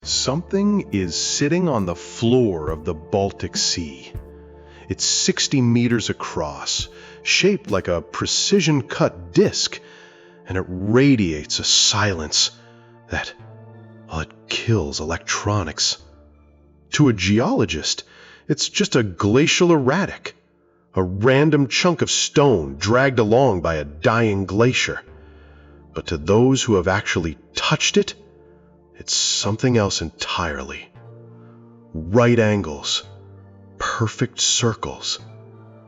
Something is sitting on the floor of the Baltic Sea. It's 60 meters across, shaped like a precision-cut disc, and it radiates a silence that, well, it kills electronics. To a geologist, it's just a glacial erratic, a random chunk of stone dragged along by a dying glacier. But to those who have actually touched it, it's something else entirely. Right angles, perfect circles,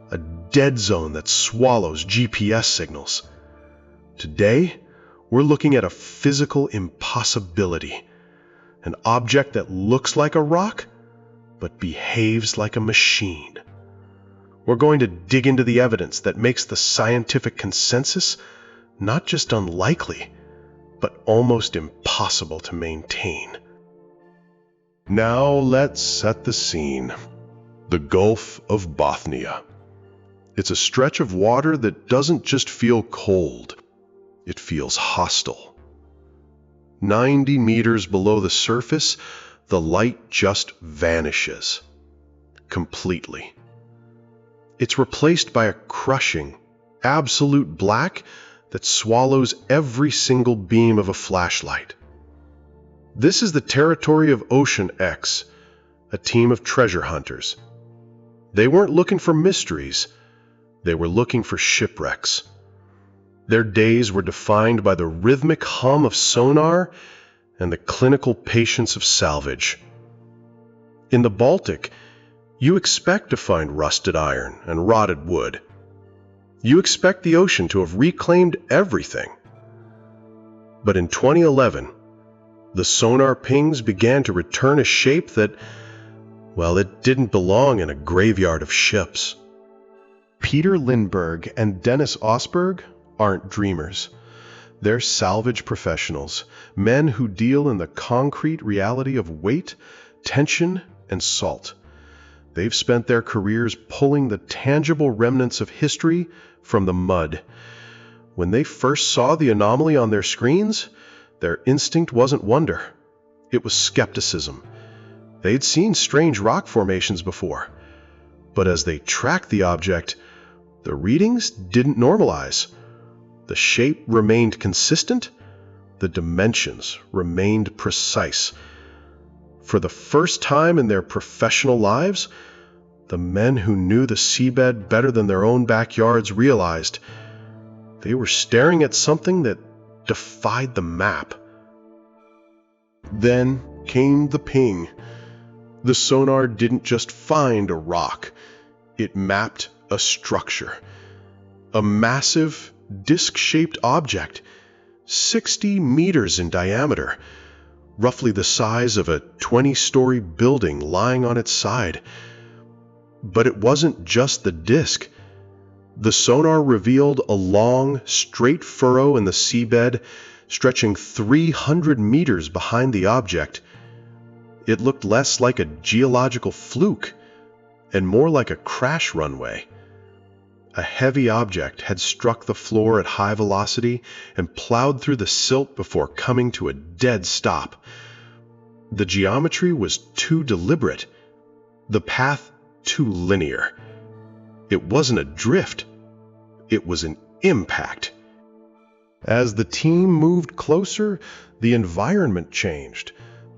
a dead zone that swallows GPS signals. Today, we're looking at a physical impossibility, an object that looks like a rock, but behaves like a machine. We're going to dig into the evidence that makes the scientific consensus not just unlikely, but almost impossible to maintain. Now let's set the scene. The Gulf of Bothnia. It's a stretch of water that doesn't just feel cold, it feels hostile. 90 meters below the surface, the light just vanishes. Completely. It's replaced by a crushing, absolute black that swallows every single beam of a flashlight. This is the territory of Ocean X, a team of treasure hunters. They weren't looking for mysteries, they were looking for shipwrecks. Their days were defined by the rhythmic hum of sonar and the clinical patience of salvage. In the Baltic, you expect to find rusted iron and rotted wood. You expect the ocean to have reclaimed everything. But in 2011, the sonar pings began to return a shape that, well, it didn't belong in a graveyard of ships. Peter Lindbergh and Dennis Osberg aren't dreamers. They're salvage professionals, men who deal in the concrete reality of weight, tension, and salt. They've spent their careers pulling the tangible remnants of history from the mud. When they first saw the anomaly on their screens, their instinct wasn't wonder. It was skepticism. They'd seen strange rock formations before. But as they tracked the object, the readings didn't normalize. The shape remained consistent. The dimensions remained precise. For the first time in their professional lives, the men who knew the seabed better than their own backyards realized they were staring at something that defied the map. Then came the ping. The sonar didn't just find a rock, it mapped a structure. A massive, disc-shaped object, 60 meters in diameter, roughly the size of a 20-story building lying on its side. But it wasn't just the disc. The sonar revealed a long, straight furrow in the seabed stretching 300 meters behind the object. It looked less like a geological fluke and more like a crash runway. A heavy object had struck the floor at high velocity and plowed through the silt before coming to a dead stop. The geometry was too deliberate, the path too linear. It wasn't a drift, it was an impact. As the team moved closer, the environment changed.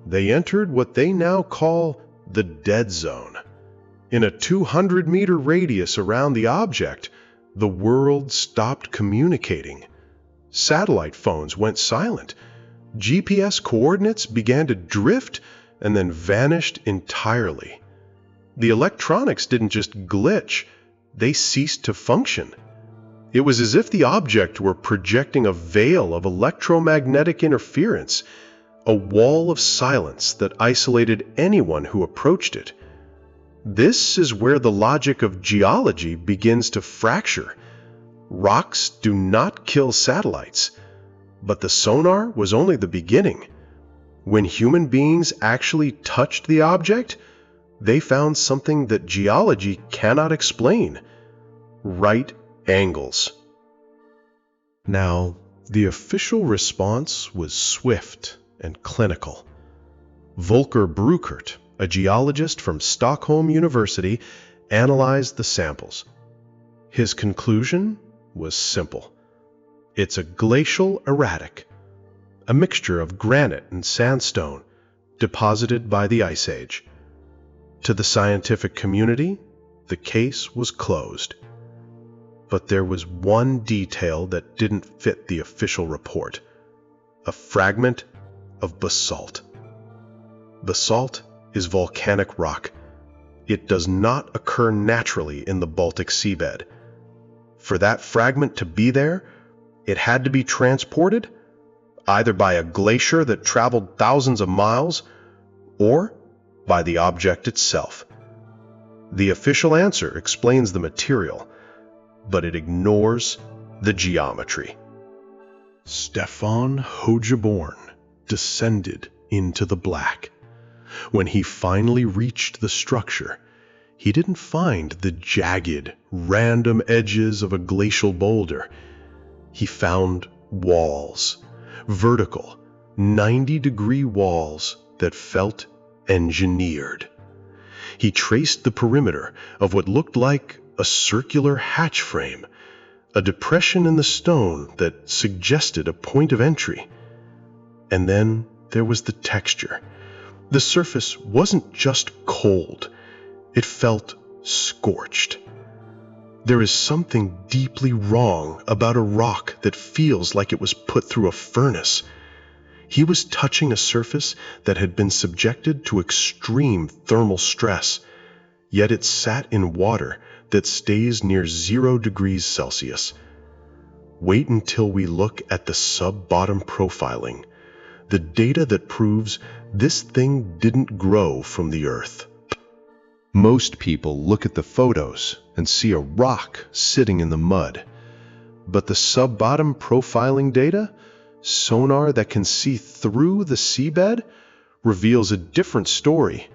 They entered what they now call the dead zone. In a 200-meter radius around the object, the world stopped communicating. Satellite phones went silent. GPS coordinates began to drift and then vanished entirely. The electronics didn't just glitch, they ceased to function. It was as if the object were projecting a veil of electromagnetic interference, a wall of silence that isolated anyone who approached it. This is where the logic of geology begins to fracture. Rocks do not kill satellites, but the sonar was only the beginning. When human beings actually touched the object, they found something that geology cannot explain: right angles. Now, the official response was swift and clinical. Volker Bruckert, a geologist from Stockholm University, analyzed the samples. His conclusion was simple. It's a glacial erratic, a mixture of granite and sandstone deposited by the Ice Age. To the scientific community, the case was closed. But there was one detail that didn't fit the official report: a fragment of basalt. Basalt is volcanic rock. It does not occur naturally in the Baltic seabed. For that fragment to be there, it had to be transported, either by a glacier that traveled thousands of miles, or by the object itself. The official answer explains the material, but it ignores the geometry. Stefan Hogeborn descended into the black. When he finally reached the structure, he didn't find the jagged, random edges of a glacial boulder. He found walls, vertical, 90-degree walls that felt engineered. He traced the perimeter of what looked like a circular hatch frame, a depression in the stone that suggested a point of entry. And then there was the texture. The surface wasn't just cold, it felt scorched. There is something deeply wrong about a rock that feels like it was put through a furnace. He was touching a surface that had been subjected to extreme thermal stress, yet it sat in water that stays near 0 degrees Celsius. Wait until we look at the sub-bottom profiling, the data that proves this thing didn't grow from the earth. Most people look at the photos and see a rock sitting in the mud. But the sub-bottom profiling data, sonar that can see through the seabed, reveals a different story.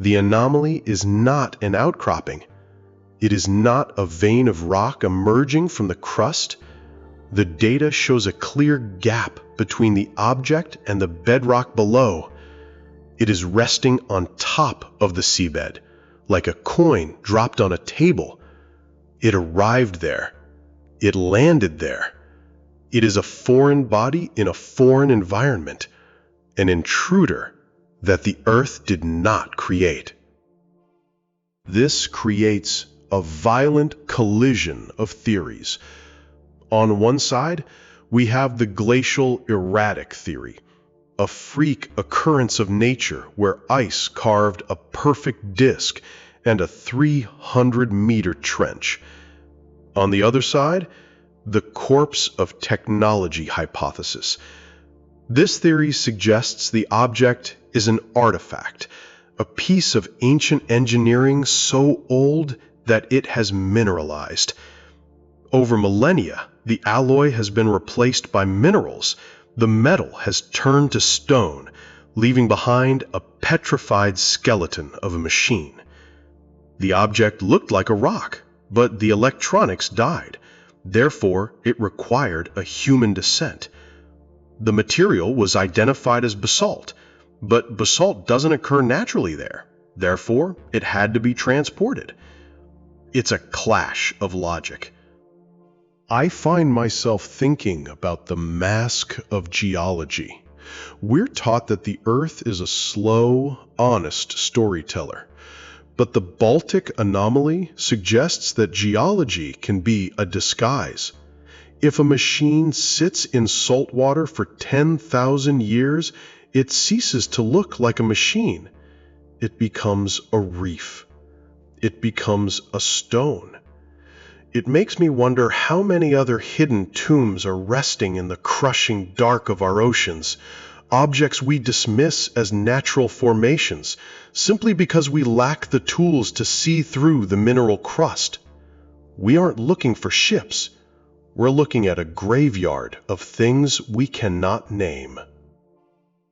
The anomaly is not an outcropping. It is not a vein of rock emerging from the crust. The data shows a clear gap between the object and the bedrock below. It is resting on top of the seabed, like a coin dropped on a table. It arrived there. It landed there. It is a foreign body in a foreign environment, an intruder that the Earth did not create. This creates a violent collision of theories. On one side, we have the glacial erratic theory, a freak occurrence of nature where ice carved a perfect disk and a 300-meter trench. On the other side, the corpse of technology hypothesis. This theory suggests the object is an artifact, a piece of ancient engineering so old that it has mineralized. Over millennia, the alloy has been replaced by minerals. The metal has turned to stone, leaving behind a petrified skeleton of a machine. The object looked like a rock, but the electronics died. Therefore, it required a human descent. The material was identified as basalt, but basalt doesn't occur naturally there. Therefore, it had to be transported. It's a clash of logic. I find myself thinking about the mask of geology. We're taught that the Earth is a slow, honest storyteller. But the Baltic anomaly suggests that geology can be a disguise. If a machine sits in salt water for 10,000 years, it ceases to look like a machine. It becomes a reef. It becomes a stone. It makes me wonder how many other hidden tombs are resting in the crushing dark of our oceans, objects we dismiss as natural formations, simply because we lack the tools to see through the mineral crust. We aren't looking for ships. We're looking at a graveyard of things we cannot name.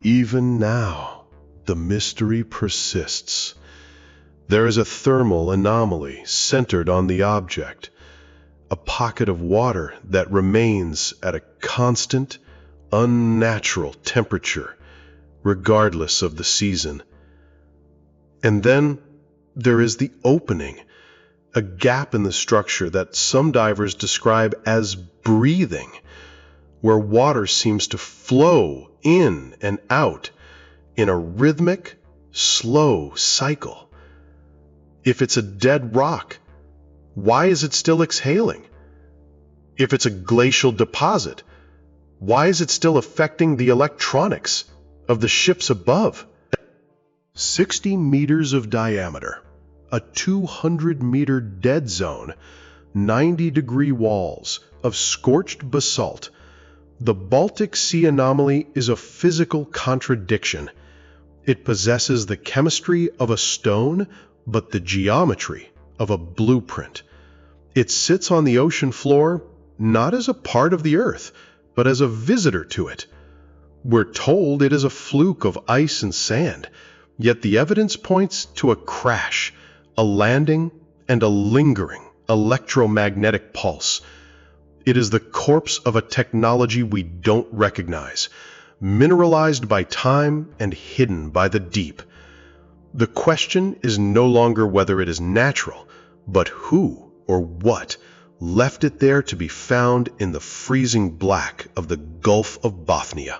Even now, the mystery persists. There is a thermal anomaly centered on the object, a pocket of water that remains at a constant, unnatural temperature, regardless of the season. And then there is the opening, a gap in the structure that some divers describe as breathing, where water seems to flow in and out in a rhythmic, slow cycle. If it's a dead rock, why is it still exhaling? If it's a glacial deposit, why is it still affecting the electronics of the ships above? 60 meters of diameter, a 200-meter dead zone, 90-degree walls of scorched basalt. The Baltic Sea Anomaly is a physical contradiction. It possesses the chemistry of a stone, but the geometry of a blueprint. It sits on the ocean floor not as a part of the Earth, but as a visitor to it. We're told it is a fluke of ice and sand, yet the evidence points to a crash, a landing, and a lingering electromagnetic pulse. It is the corpse of a technology we don't recognize, mineralized by time and hidden by the deep. The question is no longer whether it is natural, but who or what left it there to be found in the freezing black of the Gulf of Bothnia.